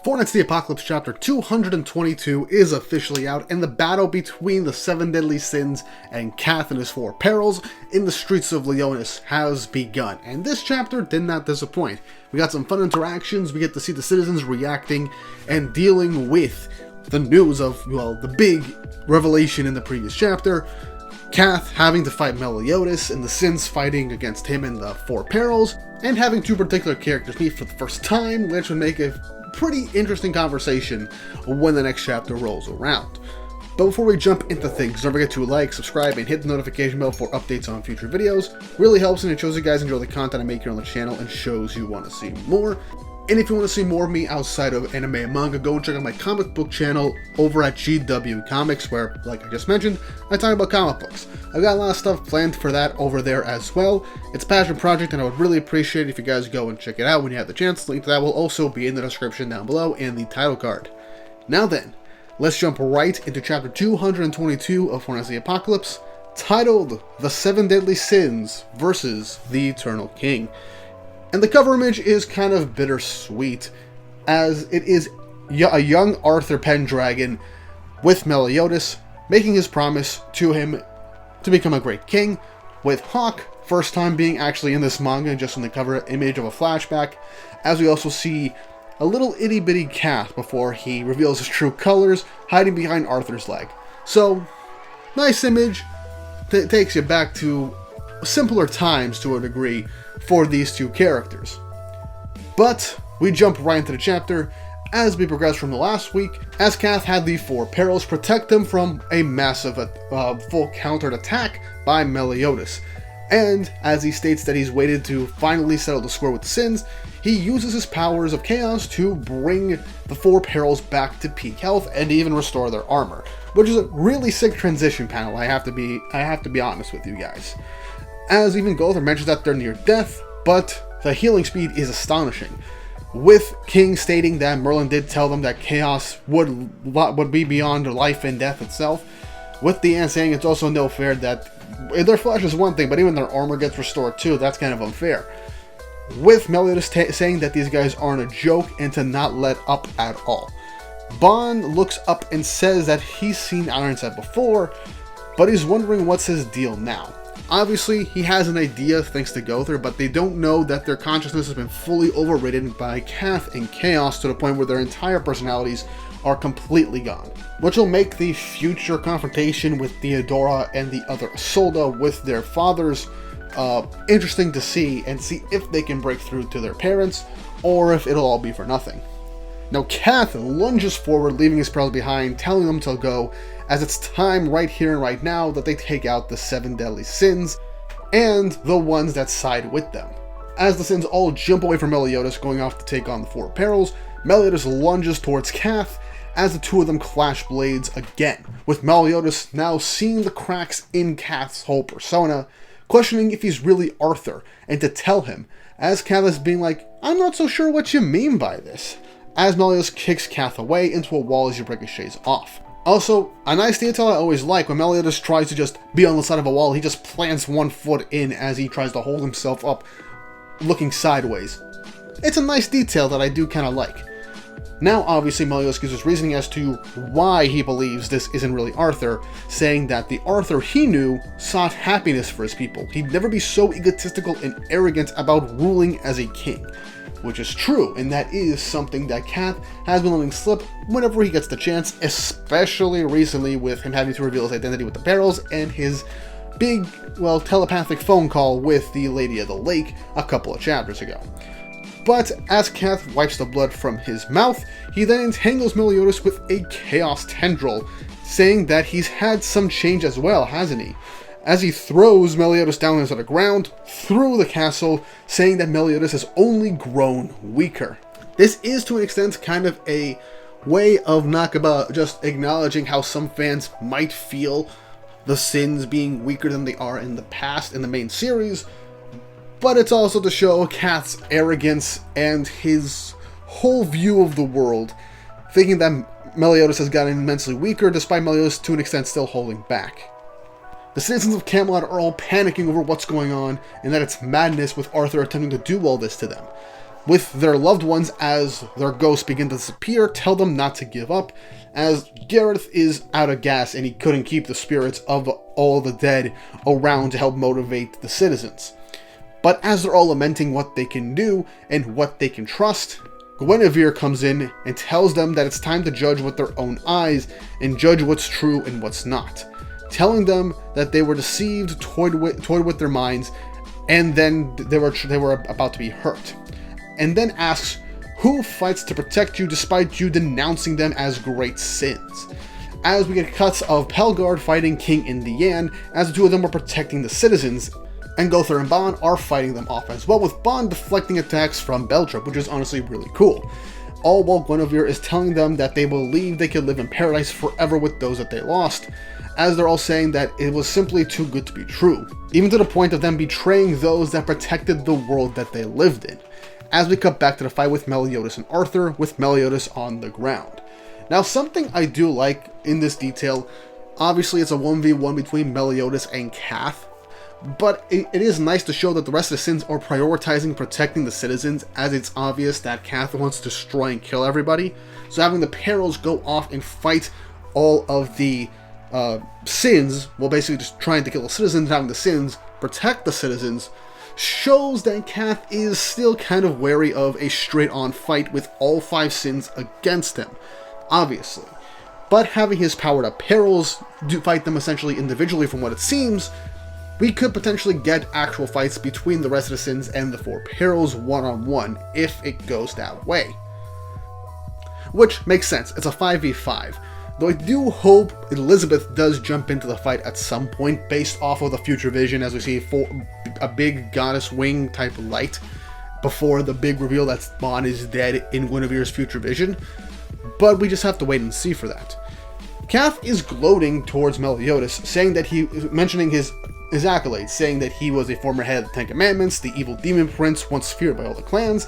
Fortnite's The Apocalypse Chapter 222 is officially out, and the battle between the 7 deadly sins and Cath and his 4 perils in the streets of Leonis has begun. And this chapter did not disappoint. We got some fun interactions, we get to see the citizens reacting and dealing with the news of, well, the big revelation in the previous chapter. Cath having to fight Meliodas, and the sins fighting against him and the 4 perils, and having 2 particular characters meet for the first time, which would make a pretty interesting conversation when the next chapter rolls around. But before we jump into things, don't forget to like, subscribe, and hit the notification bell for updates on future videos. Really helps, and it shows you guys enjoy the content I make here on the channel and shows you want to see more. And if you want to see more of me outside of anime and manga, go and check out my comic book channel over at GW Comics, where, like I just mentioned, I talk about comic books. I've got a lot of stuff planned for that over there as well. It's a passion project, and I would really appreciate it if you guys go and check it out when you have the chance. The link to that will also be in the description down below and the title card. Now then, let's jump right into chapter 222 of Fortnite's The Apocalypse, titled The 7 Deadly Sins versus the Eternal King. And the cover image is kind of bittersweet, as it is a young Arthur Pendragon with Meliodas making his promise to him to become a great king, with Hawk first time being actually in this manga, just in the cover image of a flashback, as we also see a little itty bitty Cath before he reveals his true colors, hiding behind Arthur's leg. So, nice image that takes you back to simpler times to a degree for these 2 characters. But we jump right into the chapter as we progress from the last week, as Cath had the 4 perils protect him from a massive full countered attack by Meliodas. And as he states that he's waited to finally settle the score with the sins, he uses his powers of chaos to bring the 4 perils back to peak health and even restore their armor, which is a really sick transition panel. I have to be honest with you guys. As even Gwenniver mentions that they're near death, but the healing speed is astonishing, with King stating that Merlin did tell them that chaos would be beyond life and death itself, with the ant saying it's also no fair that their flesh is one thing, but even their armor gets restored too. That's kind of unfair. With Meliodas saying that these guys aren't a joke and to not let up at all. Bond looks up and says that he's seen Ironside before, but he's wondering what's his deal now. Obviously, he has an idea of things to go through, but they don't know that their consciousness has been fully overridden by Cath and chaos to the point where their entire personalities are completely gone, which will make the future confrontation with Theodora and the other Isolde with their fathers interesting to see, and see if they can break through to their parents, or if it'll all be for nothing. Now Cath lunges forward, leaving his perils behind, telling them to go, as it's time right here and right now that they take out the 7 deadly sins and the ones that side with them. As the sins all jump away from Meliodas, going off to take on the 4 perils, Meliodas lunges towards Cath as the 2 of them clash blades again, with Meliodas now seeing the cracks in Cath's whole persona, questioning if he's really Arthur, and to tell him, as Cath is being like, "I'm not so sure what you mean by this," as Meliodas kicks Cath away into a wall as he ricochets off. Also, a nice detail I always like, when Meliodas tries to just be on the side of a wall, he just plants 1 foot in as he tries to hold himself up, looking sideways. It's a nice detail that I do kind of like. Now, obviously, Meliodas gives his reasoning as to why he believes this isn't really Arthur, saying that the Arthur he knew sought happiness for his people. He'd never be so egotistical and arrogant about ruling as a king. Which is true, and that is something that Cath has been letting slip whenever he gets the chance, especially recently with him having to reveal his identity with the perils and his big, well, telepathic phone call with the Lady of the Lake a couple of chapters ago. But as Cath wipes the blood from his mouth, he then entangles Meliodas with a chaos tendril, saying that he's had some change as well, hasn't he? As he throws Meliodas down into the ground, through the castle, saying that Meliodas has only grown weaker. This is, to an extent, kind of a way of Nakaba just acknowledging how some fans might feel the sins being weaker than they are in the past in the main series, but it's also to show Cath's arrogance and his whole view of the world, thinking that Meliodas has gotten immensely weaker, despite Meliodas, to an extent, still holding back. The citizens of Camelot are all panicking over what's going on, and that it's madness with Arthur attempting to do all this to them. with their loved ones as their ghosts begin to disappear, tell them not to give up, as Gareth is out of gas and he couldn't keep the spirits of all the dead around to help motivate the citizens. But as they're all lamenting what they can do and what they can trust, Gwenniver comes in and tells them that it's time to judge with their own eyes and judge what's true and what's not, telling them that they were deceived, toyed with their minds, and then they were about to be hurt. And then asks, who fights to protect you despite you denouncing them as great sins? As we get cuts of Pelgard fighting King Indian, as the two of them were protecting the citizens, and Gother and Bond are fighting them off as well, with Bond deflecting attacks from Beltrop, which is honestly really cool. All while Gwenniver is telling them that they believe they could live in paradise forever with those that they lost, as they're all saying that it was simply too good to be true, even to the point of them betraying those that protected the world that they lived in. As we cut back to the fight with Meliodas and Arthur, with Meliodas on the ground. Now, something I do like in this detail, obviously it's a 1v1 between Meliodas and Cath, but it is nice to show that the rest of the Sins are prioritizing protecting the citizens, as it's obvious that Cath wants to destroy and kill everybody. So having the perils go off and fight all of the Sins, well, basically just trying to kill the citizens, having the Sins protect the citizens, shows that Cath is still kind of wary of a straight-on fight with all 5 Sins against him, obviously. But having his powered-up perils do fight them essentially individually from what it seems, we could potentially get actual fights between the rest of the Sins and the 4 perils one-on-one if it goes that way. Which makes sense, it's a 5v5. Though I do hope Elizabeth does jump into the fight at some point based off of the future vision, as we see a big goddess wing type light before the big reveal that Bond is dead in Gwenniver's future vision. But we just have to wait and see for that. Cath is gloating towards Meliodas, saying that mentioning his accolades, saying that he was a former head of the 10 Commandments, the evil demon prince once feared by all the clans,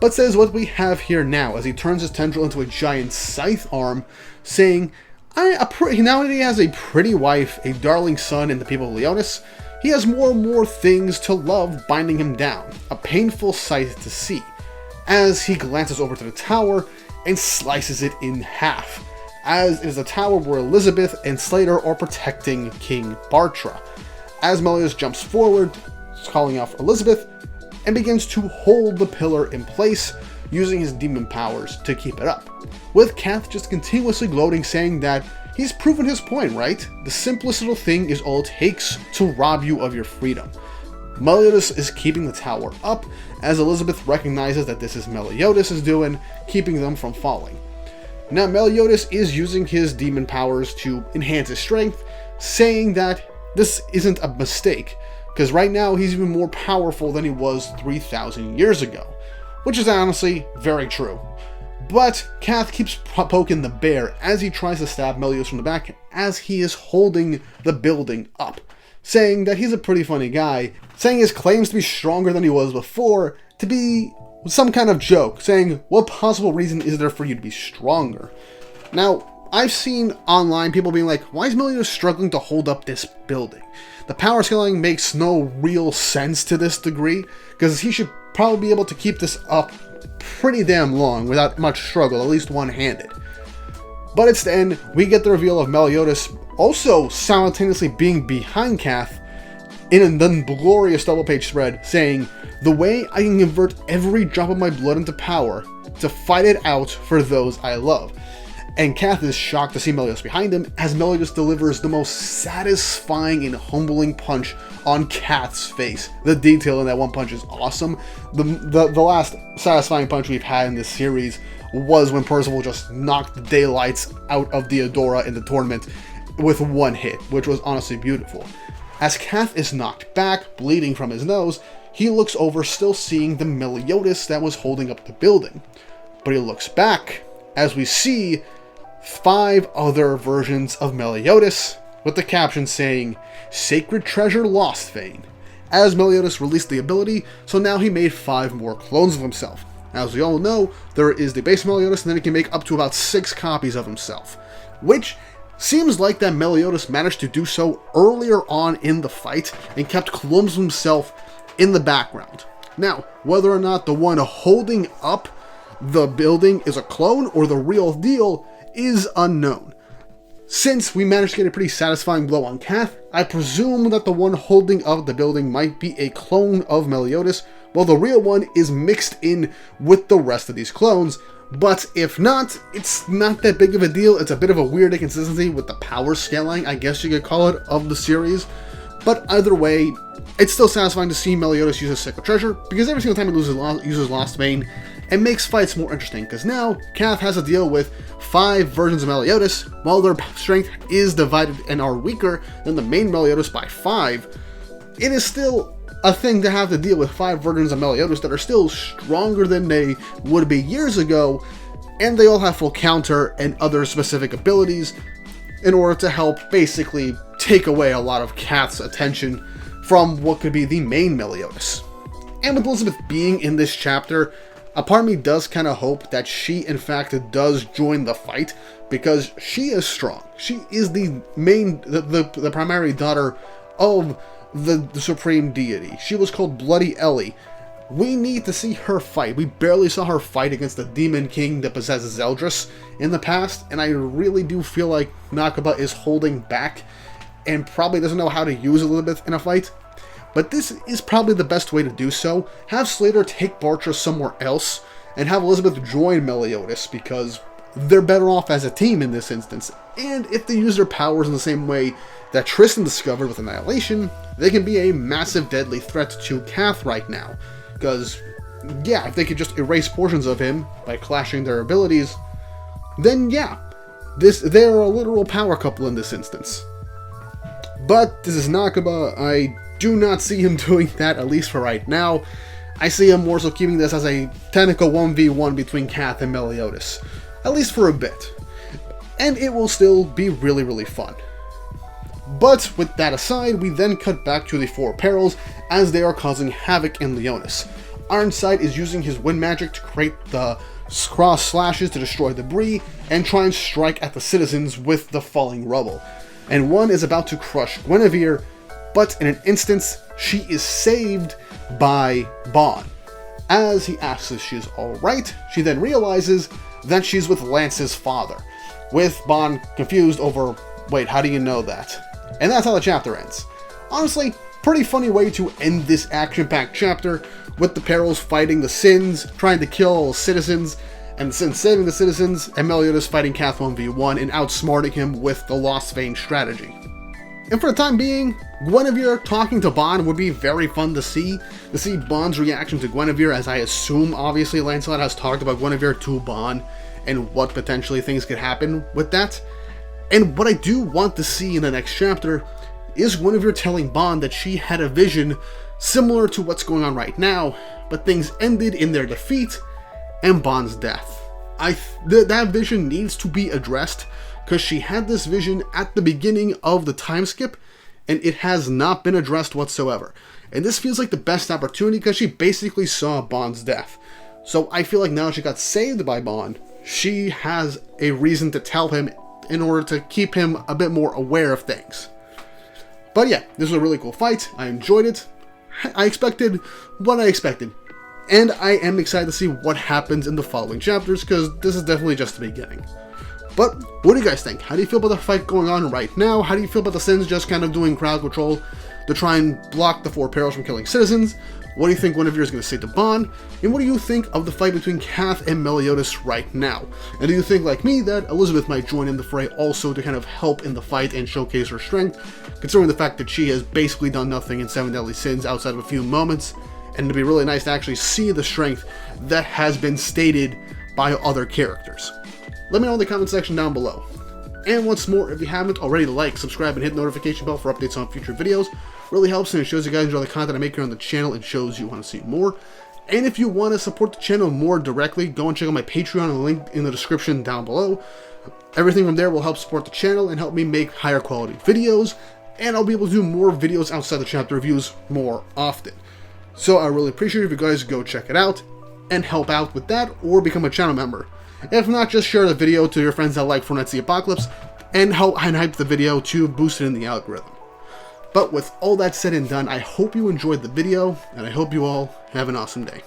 but says what we have here now as he turns his tendril into a giant scythe arm, saying, now that he has a pretty wife, a darling son, and the people of Leonis, he has more and more things to love binding him down, a painful sight to see, as he glances over to the tower and slices it in half, as it is the tower where Elizabeth and Slater are protecting King Bartra, as Meliodas jumps forward, calling out for Elizabeth, and begins to hold the pillar in place, using his demon powers to keep it up, with Cath just continuously gloating, saying that he's proven his point, right? The simplest little thing is all it takes to rob you of your freedom. Meliodas is keeping the tower up, as Elizabeth recognizes that this is Meliodas is doing, keeping them from falling. Now Meliodas is using his demon powers to enhance his strength, saying that this isn't a mistake, because right now he's even more powerful than he was 3,000 years ago, which is honestly very true. But Cath keeps poking the bear as he tries to stab Meliodas from the back as he is holding the building up, saying that he's a pretty funny guy, saying his claims to be stronger than he was before to be some kind of joke, saying, what possible reason is there for you to be stronger? Now, I've seen online people being like, why is Meliodas struggling to hold up this building? The power scaling makes no real sense to this degree, because he should probably be able to keep this up pretty damn long without much struggle, at least one-handed. But it's the end, we get the reveal of Meliodas also simultaneously being behind Cath in a glorious double-page spread, saying, the way I can convert every drop of my blood into power to fight it out for those I love. And Cath is shocked to see Meliodas behind him, as Meliodas delivers the most satisfying and humbling punch on Cath's face. The detail in that one punch is awesome. The last satisfying punch we've had in this series was when Percival just knocked the daylights out of Theodora in the tournament with one hit, which was honestly beautiful. As Cath is knocked back, bleeding from his nose, he looks over, still seeing the Meliodas that was holding up the building. But he looks back, as we see 5 other versions of Meliodas, with the caption saying, Sacred Treasure Lostvayne, as Meliodas released the ability, so now he made 5 more clones of himself. As we all know, there is the base Meliodas, and then he can make up to about 6 copies of himself, which seems like that Meliodas managed to do so earlier on in the fight, and kept clones of himself in the background. Now, whether or not the one holding up the building is a clone or the real deal is unknown. Since we managed to get a pretty satisfying blow on Cath, I presume that the one holding up the building might be a clone of Meliodas, while the real one is mixed in with the rest of these clones. But if not, it's not that big of a deal. It's a bit of a weird inconsistency with the power scaling, I guess you could call it, of the series. But either way, it's still satisfying to see Meliodas use a Sacred Treasure, because every single time he uses lostvayne, it makes fights more interesting, because now Cath has to deal with 5 versions of Meliodas, while their strength is divided and are weaker than the main Meliodas by 5. It is still a thing to have to deal with 5 versions of Meliodas that are still stronger than they would be years ago, and they all have full counter and other specific abilities in order to help basically take away a lot of Cath's attention from what could be the main Meliodas. And with Elizabeth being in this chapter, a part of me does kind of hope that she in fact does join the fight, because she is strong. She is the primary daughter of the supreme deity. She was called Bloody Ellie. We need to see her fight. We barely saw her fight against the Demon King that possesses Zeldris in the past, and I really do feel like Nakaba is holding back and probably doesn't know how to use Elizabeth in a fight. But this is probably the best way to do so. Have Slater take Bartra somewhere else, and have Elizabeth join Meliodas, because they're better off as a team in this instance. And if they use their powers in the same way that Tristan discovered with Annihilation, they can be a massive deadly threat to Cath right now. Because, yeah, if they could just erase portions of him by clashing their abilities, then yeah, they're a literal power couple in this instance. But this is Nakaba. I do not see him doing that, at least for right now. I see him more so keeping this as a technical 1v1 between Cath and Meliodas, at least for a bit. And it will still be really, really fun. But with that aside, we then cut back to the 4 perils as they are causing havoc in Leonis. Ironside is using his wind magic to create the cross slashes to destroy debris and try and strike at the citizens with the falling rubble. And one is about to crush Gwenniver, but in an instance, she is saved by Bon. As he asks if she is alright, she then realizes that she's with Lance's father, with Bon confused over, wait, how do you know that? And that's how the chapter ends. Honestly, pretty funny way to end this action-packed chapter, with the perils fighting the Sins, trying to kill all the citizens, and the Sins saving the citizens, and Meliodas fighting Cath 1v1 and outsmarting him with the lostvayne strategy. And for the time being, Gwenniver talking to Bon would be very fun to see Bon's reaction to Gwenniver, as I assume obviously Lancelot has talked about Gwenniver to Bon and what potentially things could happen with that. And what I do want to see in the next chapter is Gwenniver telling Bon that she had a vision similar to what's going on right now, but things ended in their defeat and Bon's death. That vision needs to be addressed, because she had this vision at the beginning of the time skip, and it has not been addressed whatsoever. And this feels like the best opportunity, because she basically saw Bon's death. So I feel like now she got saved by Bon, she has a reason to tell him in order to keep him a bit more aware of things. But yeah, this was a really cool fight. I enjoyed it. I expected what I expected. And I am excited to see what happens in the following chapters, because this is definitely just the beginning. But what do you guys think? How do you feel about the fight going on right now? How do you feel about the Sins just kind of doing crowd control to try and block the 4 perils from killing citizens? What do you think Gwenniver is going to say to Bon? And what do you think of the fight between Cath and Meliodas right now? And do you think, like me, that Elizabeth might join in the fray also to kind of help in the fight and showcase her strength, considering the fact that she has basically done nothing in 7 Deadly Sins outside of a few moments, and it'd be really nice to actually see the strength that has been stated by other characters. Let me know in the comment section down below. And once more, if you haven't already, like, subscribe, and hit the notification bell for updates on future videos. Really helps, and it shows you guys enjoy the content I make here on the channel and shows you want to see more. And if you want to support the channel more directly, go and check out my Patreon, and link in the description down below. Everything from there will help support the channel and help me make higher quality videos, and I'll be able to do more videos outside the chapter reviews more often. So I really appreciate it if you guys go check it out and help out with that, or become a channel member. If not, just share the video to your friends that like Fortnite the Apocalypse, and hype the video to boost it in the algorithm. But with all that said and done, I hope you enjoyed the video, and I hope you all have an awesome day.